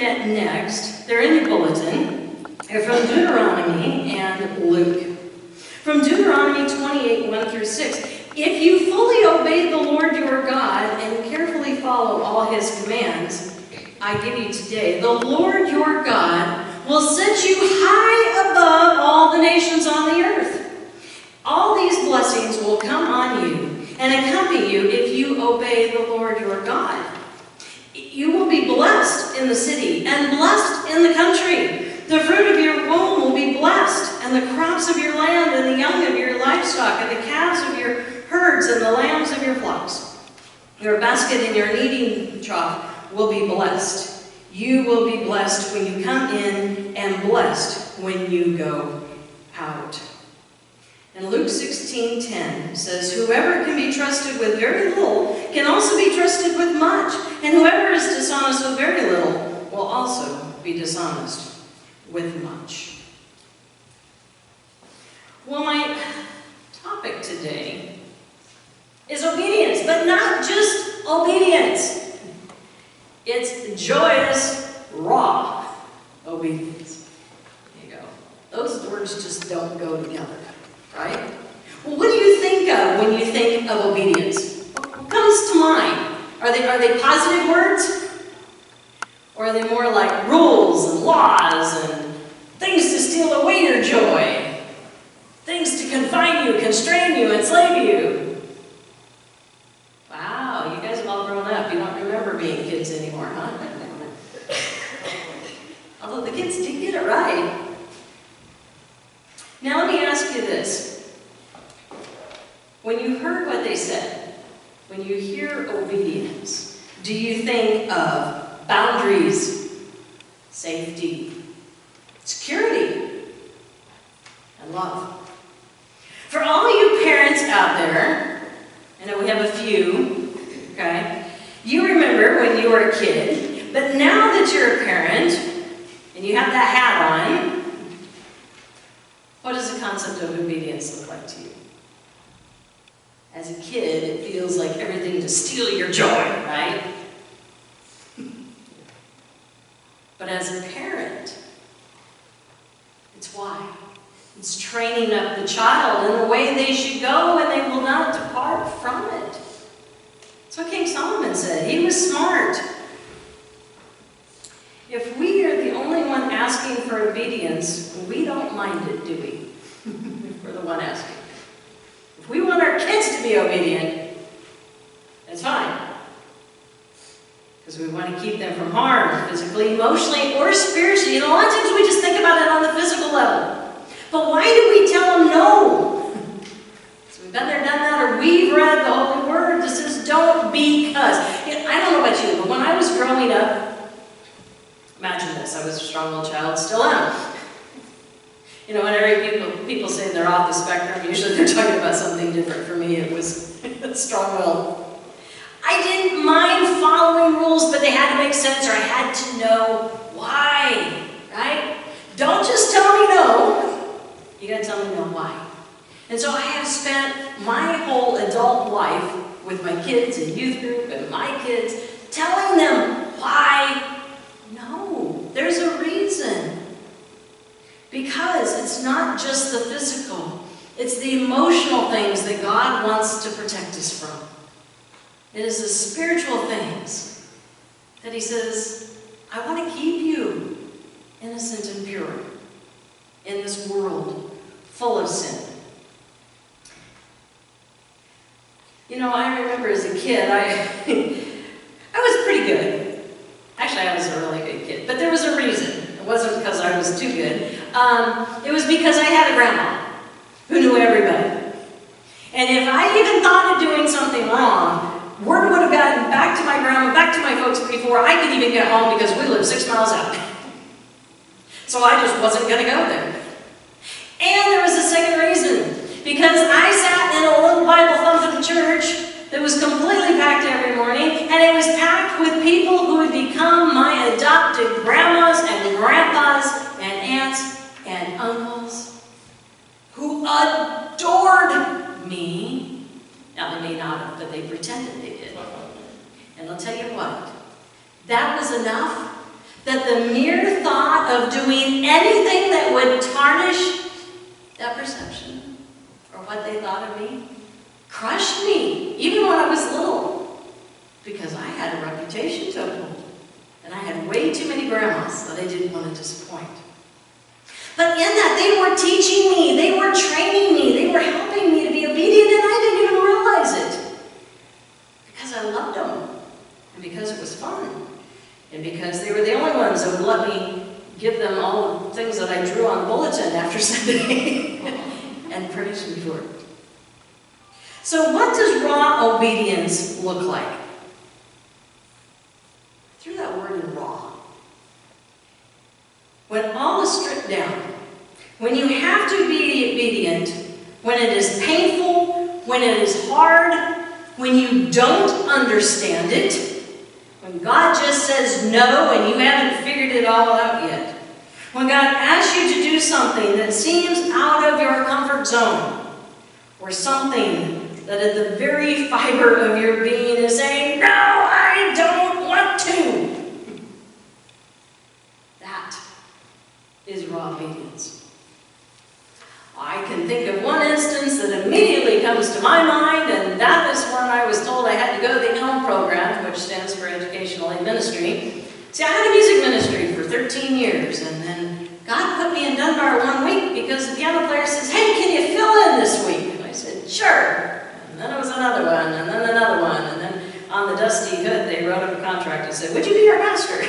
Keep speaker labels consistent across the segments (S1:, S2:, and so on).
S1: at next, they're in your bulletin. They're from Deuteronomy and Luke. From Deuteronomy 28, 1 through 6. If you fully obey the Lord your God and carefully follow all his commands I give you today, the Lord your God will set you high above all the nations on the earth. All these blessings will come on you and accompany you if you obey the Lord your God. You will be blessed in the city and blessed in the country. The fruit of your womb will be blessed, and the crops of your land, and the young of your livestock, and the calves of your herds, and the lambs of your flocks. Your basket and your kneading trough will be blessed. You will be blessed when you come in, and blessed when you go out. And Luke 16:10 says, whoever can be trusted with very little can also be trusted with much, and whoever is dishonest with very little will also be dishonest with much. Well, my topic today is obedience, but not just obedience. It's joyous, raw obedience. There you go. Those words just don't go together, right? Well, what do you think of when you think of obedience? What comes to mind? Are they positive words? Or are they more like rules and laws and things to steal away your joy? Things to confine you, constrain you, enslave you? Wow, you guys have all grown up. You don't remember being kids anymore, huh? Although the kids did get it right. Now let me ask you this. When you heard what they said, when you hear obedience, do you think of boundaries, safety, security, and love? For all you parents out there, I know we have a few, okay? You remember when you were a kid, but now that you're a parent, and you have that hat on, what does the concept of obedience look like to you? As a kid, it feels like everything to steal your joy, right? But as a parent, it's why. It's training up the child in the way they should go, and they will not depart from it. That's what King Solomon said. He was smart. If we are the only one asking for obedience, we don't mind it, do we? If we're the one asking. If we want our kids to be obedient, that's fine. Because we want to keep them from harm, physically, emotionally, or spiritually. And a lot of times we just think about it on the physical level. But why do we tell them no? So we've been there, done that, or we've read the Holy Word that says don't because. I don't know about you, but when I was growing up, imagine this, I was a strong-willed child, still am. You know, whenever people say they're off the spectrum, usually they're talking about something different. For me, it was strong-willed. I didn't mind following rules, but they had to make sense, or I had to know why, right? Don't just tell me no. You gotta tell me no why. And so I have spent my whole adult life with my kids and youth group and my kids, telling them why no. There's a reason. Because it's not just the physical. It's the emotional things that God wants to protect us from. It is the spiritual things that he says, I want to keep you innocent and pure in this world full of sin. You know, I remember as a kid, I was pretty good. Actually, I was a really good kid, but there was a reason. It wasn't because I was too good. It was because I had a grandma who knew everybody. And if I even thought of doing something wrong, word would have gotten back to my grandma, back to my folks before I could even get home because we lived 6 miles out. So I just wasn't going to go there. And there was a second reason. Because I sat in a little Bible-thumping church that was completely packed every morning, and it was packed with people who had become my adopted grandmas and grandpas and aunts and uncles who adored me. Now, they may not have, but they pretended they did. And I'll tell you what, that was enough that the mere thought of doing anything that would tarnish that perception or what they thought of me crushed me, even when I was little, because I had a reputation to uphold, and I had way too many grandmas that I didn't want to disappoint. But in that, they were teaching me, they were training me, they were helping me to be obedient, and I didn't even realize it. Because I loved them, and because it was fun, and because they were the only ones that would let me give them all the things that I drew on the bulletin after Sunday, and praise me for it. So what does raw obedience look like? I threw that word in raw. When all is stripped down, when you have to be obedient, when it is painful, when it is hard, when you don't understand it, when God just says no and you haven't figured it all out yet, when God asks you to do something that seems out of your comfort zone, or something that at the very fiber of your being is saying, no, I don't want to. That is raw obedience. I can think of one instance that immediately comes to my mind, and that is when I was told I had to go to the ELM program, which stands for Educational Aid Ministry. See, I had a music ministry for 13 years, and then God put me in Dunbar 1 week because the piano player says, hey, can you fill in this week? And I said, sure. And then it was another one, and then another one, and then on the dusty hood they wrote up a contract and said, would you be our pastor?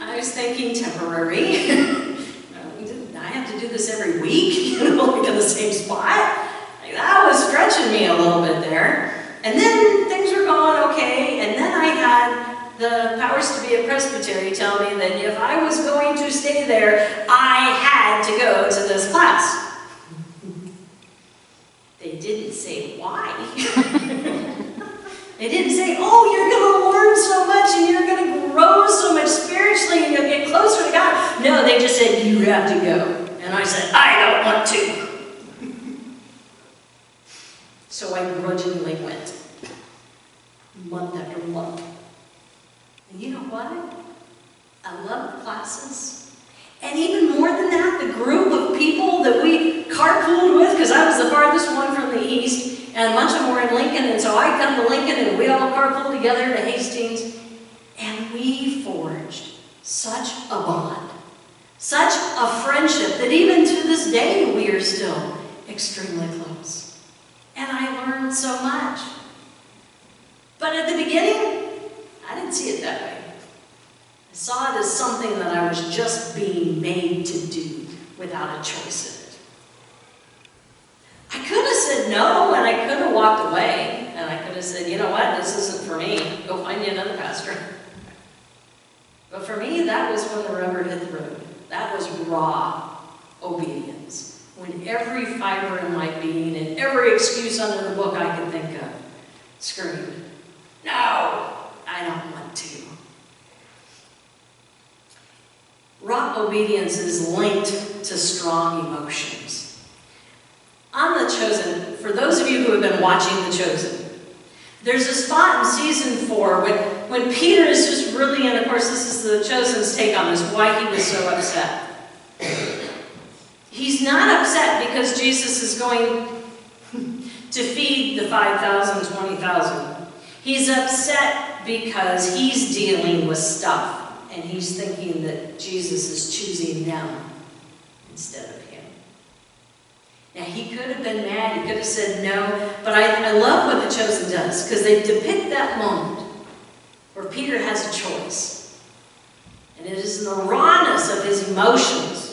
S1: I was thinking temporary. I have to do this every week, like in the same spot. Like, that was stretching me a little bit there. And then things were going okay, and then I had the powers to be a presbytery tell me that if I was going to stay there, I had to go to this class. They didn't say why. They didn't say, oh, you're going to learn so much and you're going to grow so much spiritually and you'll get closer to God. No, they just said, you have to go. And I said, I don't want to. So I grudgingly went. Month after month. And you know what? I loved the classes. And even more than that, the group of people that we carpooled with, because I was the farthest one from the east, and a bunch of them were in Lincoln, and so I come to Lincoln, and we all carpooled together to Hastings, and we forged such a bond, such a friendship, that even to this day, we are still extremely close. And I learned so much. But at the beginning, I didn't see it that way. I saw it as something that I was just being made to do without a choice in it. I could have said no, and I could have walked away, and I could have said, you know what, this isn't for me. Go find you another pastor. But for me, that was when the rubber hit the road. That was raw obedience. When every fiber in my being and every excuse under the book I could think of screamed, no, I don't want to. Raw obedience is linked to strong emotions. On The Chosen, for those of you who have been watching The Chosen, there's a spot in season 4 when Peter is just really, and of course this is The Chosen's take on this, why he was so upset. He's not upset because Jesus is going to feed the 5,000, 20,000. He's upset because he's dealing with stuff. And he's thinking that Jesus is choosing them instead of him. Now, he could have been mad. He could have said no. But I love what The Chosen does, because they depict that moment where Peter has a choice. And it is in the rawness of his emotions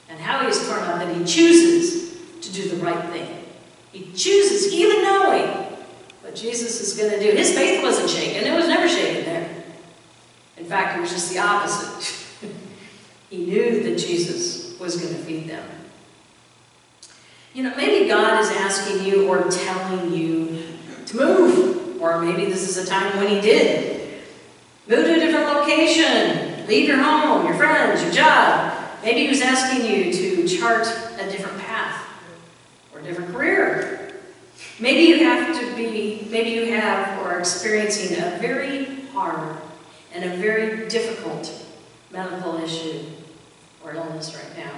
S1: and how he's torn up that he chooses to do the right thing. He chooses, even knowing what Jesus is going to do. His faith wasn't shaken. It was never shaken there. In fact, it was just the opposite. He knew that Jesus was going to feed them. You know, maybe God is asking you or telling you to move. Or maybe this is a time when he did. Move to a different location. Leave your home, your friends, your job. Maybe he was asking you to chart a different path or a different career. Maybe you have or are experiencing a very hard and a very difficult medical issue or illness right now.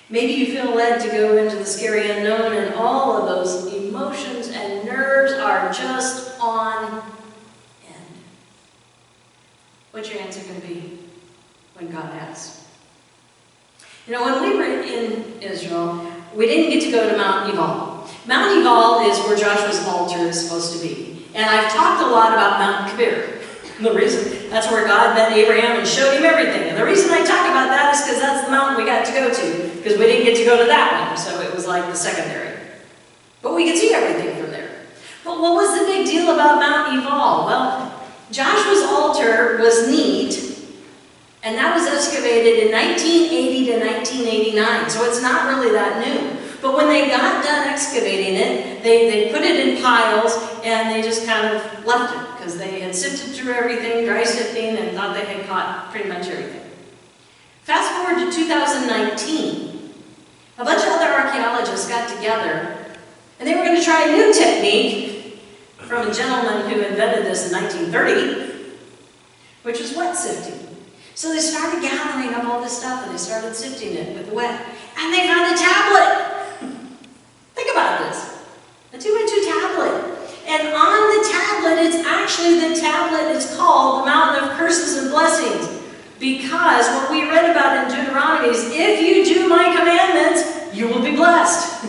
S1: Maybe you feel led to go into the scary unknown, and all of those emotions and nerves are just on end. What's your answer going to be when God asks? You know, when we were in Israel, we didn't get to go to Mount Ebal. Mount Ebal is where Joshua's altar is supposed to be. And I've talked a lot about Mount Kabir. The reason, that's where God met Abraham and showed him everything. And the reason I talk about that is because that's the mountain we got to go to, because we didn't get to go to that one, so it was like the secondary. But we could see everything from there. But what was the big deal about Mount Ebal? Well, Joshua's altar was neat, and that was excavated in 1980 to 1989, so it's not really that new. But when they got done excavating it, they put it in piles, and they just kind of left it, because they had sifted through everything, dry sifting, and thought they had caught pretty much everything. Fast forward to 2019, a bunch of other archaeologists got together, and they were going to try a new technique from a gentleman who invented this in 1930, which was wet sifting. So they started gathering up all this stuff, and they started sifting it with the wet, and they found a tablet. Think about this, a 2x2 tablet. And on the tablet, it's actually the tablet, it's called the Mountain of Curses and Blessings. Because what we read about in Deuteronomy is, if you do my commandments, you will be blessed.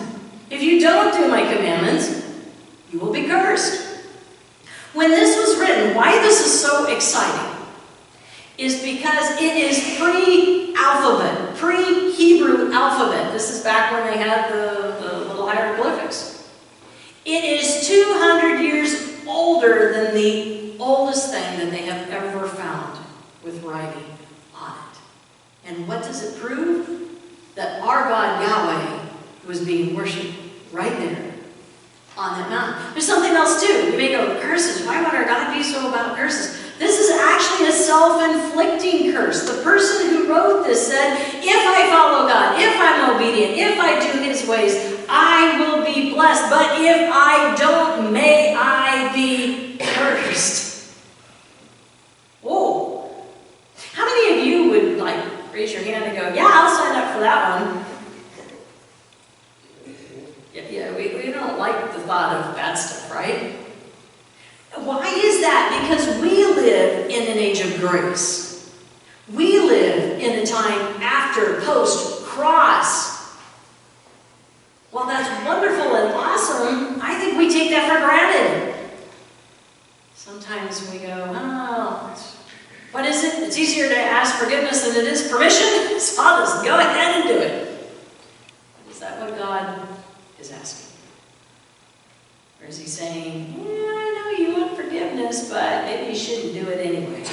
S1: If you don't do my commandments, you will be cursed. When this was written, why this is so exciting is because it is pre-alphabet, pre-Hebrew alphabet. This is back when they had the little hieroglyphics. It is 200 years older than the oldest thing that they have ever found with writing on it. And what does it prove? That our God Yahweh was being worshipped right there on that mountain. There's something else too. You may go, curses. Why would our God be so about curses? This is actually a self-inflicting curse. The person who wrote this said, if I follow God, if I'm obedient, if I do His ways, I will be blessed. But if I don't, may I be cursed. Whoa. How many of you would raise your hand and go, yeah, I'll sign up for that one? Yeah, we don't like the thought of bad stuff, right? Why is that? Because we live in an age of grace. We live in a time after, post, cross. While that's wonderful and awesome, I think we take that for granted. Sometimes we go, oh, what is it? It's easier to ask forgiveness than it is permission. So I'll just go ahead and do it. Is that what God is asking? Or is He saying, yeah, I know you want forgiveness, but maybe you shouldn't do it anyway?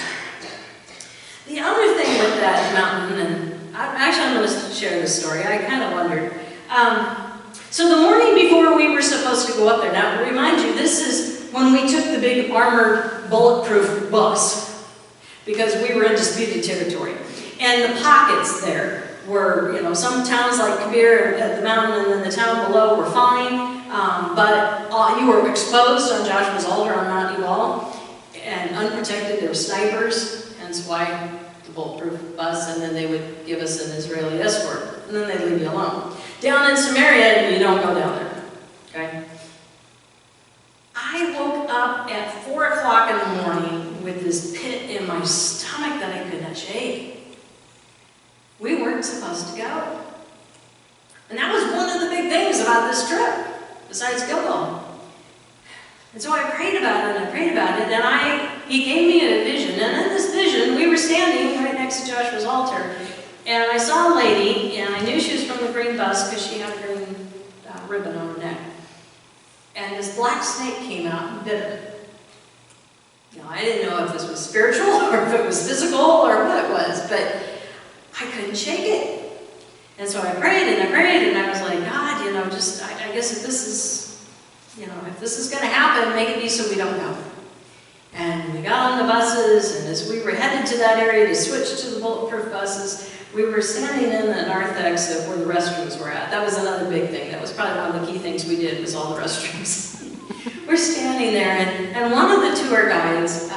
S1: The other thing with that mountain, and I'm going to share this story. I kind of wondered. So the morning before we were supposed to go up there, now remind you, this is when we took the big armored bulletproof bus, because we were in disputed territory. And the pockets there were, some towns like Kabir at the mountain and then the town below were fine. But you were exposed on Joshua's altar on Mount Ebal and unprotected. There were snipers, hence why the bulletproof bus, and then they would give us an Israeli escort, and then they'd leave you alone. Down in Samaria, you don't go down there, okay? I woke up at 4 o'clock in the morning with this pit in my stomach that I could not shake. We weren't supposed to go. And that was one of the big things about this trip, besides Gilgal. And so I prayed about it, and He gave me a vision. And in this vision, we were standing right next to Joshua's altar, and I saw a lady, and I knew she was from the green bus because she had a green ribbon on her neck. And this black snake came out and bit her. Now, I didn't know if this was spiritual or if it was physical or what it was, but I couldn't shake it. And so I prayed, and I was like, God, I guess if this is going to happen, make it be so we don't go. And we got on the buses, and as we were headed to that area to switch to the bulletproof buses, we were standing in the narthex of where the restrooms were at. That was another big thing. That was probably one of the key things we did, was all the restrooms. We're standing there, and one of the tour guides,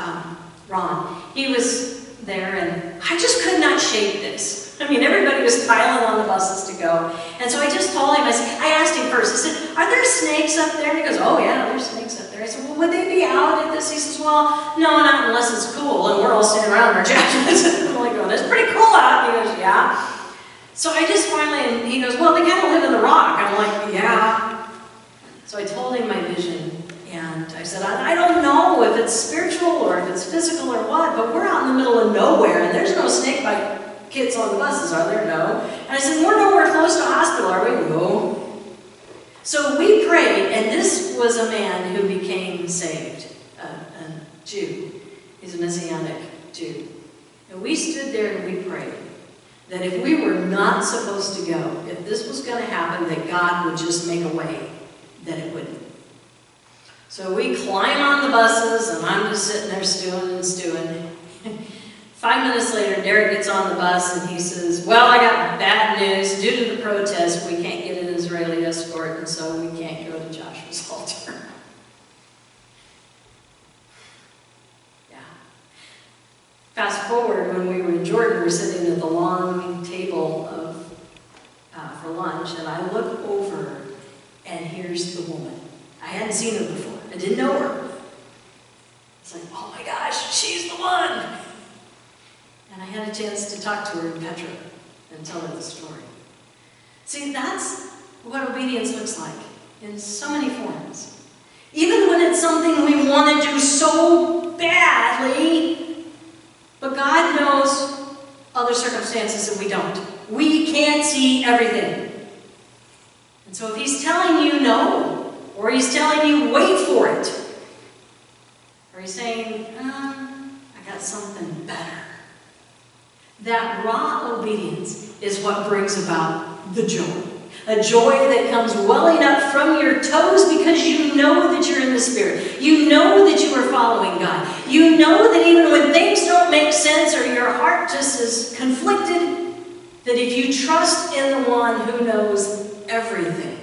S1: Ron. He was there, and I just could not shake this. I mean, everybody was piling on the buses to go. And so I just told him, I asked him first, I said, are there snakes up there? And he goes, oh yeah, there's snakes up there. I said, well, would they be out at this? He says, well, no, not unless it's cool. And we're all standing around in our jackets. I'm like, going, it's pretty cool out. And he goes, yeah. So I just finally, and he goes, well, they kind of live in the rock. I'm like, yeah. So I told him my vision. And I said, I don't know if it's spiritual or if it's physical or what, but we're out in the middle of nowhere, and there's no snake bite kids on the buses, are there? No. And I said, we're nowhere close to a hospital, are we? No. So we prayed, and this was a man who became saved, a Jew. He's a Messianic Jew. And we stood there and we prayed that if we were not supposed to go, if this was going to happen, that God would just make a way that it wouldn't. So we climb on the buses, and I'm just sitting there stewing and stewing. 5 minutes later, Derek gets on the bus, and he says, well, I got bad news. Due to the protest, we can't get an Israeli escort, and so we can't go to Joshua's altar. Yeah. Fast forward, when we were in Jordan, we're sitting at the long table for lunch, and I look over, and here's the woman. I hadn't seen her before. I didn't know her. It's like, oh my gosh, she's the one. And I had a chance to talk to her in Petra and tell her the story. See, that's what obedience looks like in so many forms. Even when it's something we want to do so badly, but God knows other circumstances that we don't. We can't see everything. And so if He's telling you no, or He's telling you, wait for it. Or He's saying, I got something better. That raw obedience is what brings about the joy. A joy that comes welling up from your toes because you know that you're in the Spirit. You know that you are following God. You know that even when things don't make sense or your heart just is conflicted, that if you trust in the one who knows everything,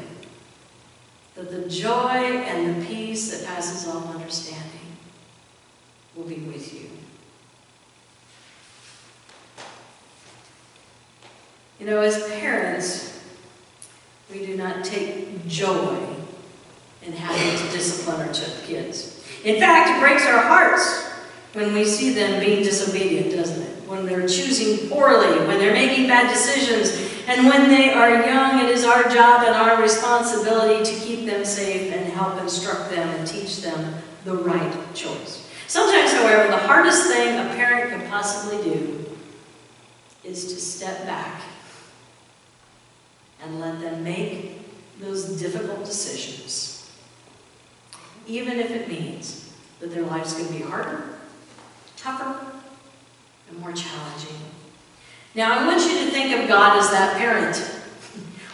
S1: that the joy and the peace that passes all understanding will be with you. You know, as parents, we do not take joy in having to discipline our kids. In fact, it breaks our hearts when we see them being disobedient, doesn't it? When they're choosing poorly, when they're making bad decisions, and when they are young, it is our job and our responsibility to keep them safe and help instruct them and teach them the right choice. Sometimes, however, the hardest thing a parent could possibly do is to step back and let them make those difficult decisions, even if it means that their life's going to be harder, tougher, and more challenging. Now, I want you to think of God as that parent.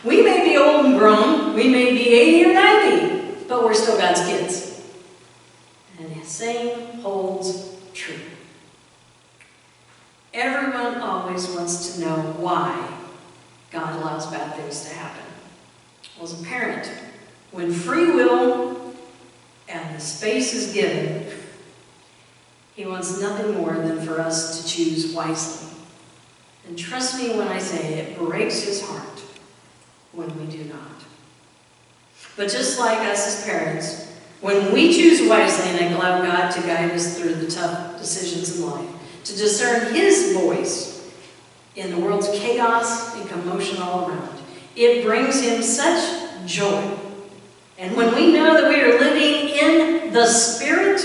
S1: We may be old and grown, we may be 80 or 90, but we're still God's kids. And the same holds true. Everyone always wants to know why God allows bad things to happen. Well, as a parent, when free will and the space is given, He wants nothing more than for us to choose wisely. And trust me when I say it breaks His heart when we do not. But just like us as parents, when we choose wisely and allow God to guide us through the tough decisions in life, to discern His voice in the world's chaos and commotion all around, it brings Him such joy. And when we know that we are living in the Spirit,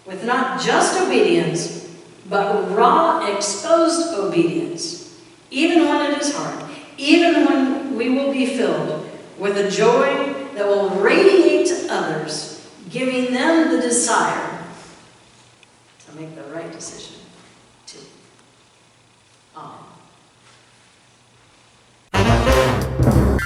S1: with not just obedience, but raw, exposed obedience, even when it is hard, even when we will be filled with a joy that will radiate to others, giving them the desire to make the right decision too. Amen.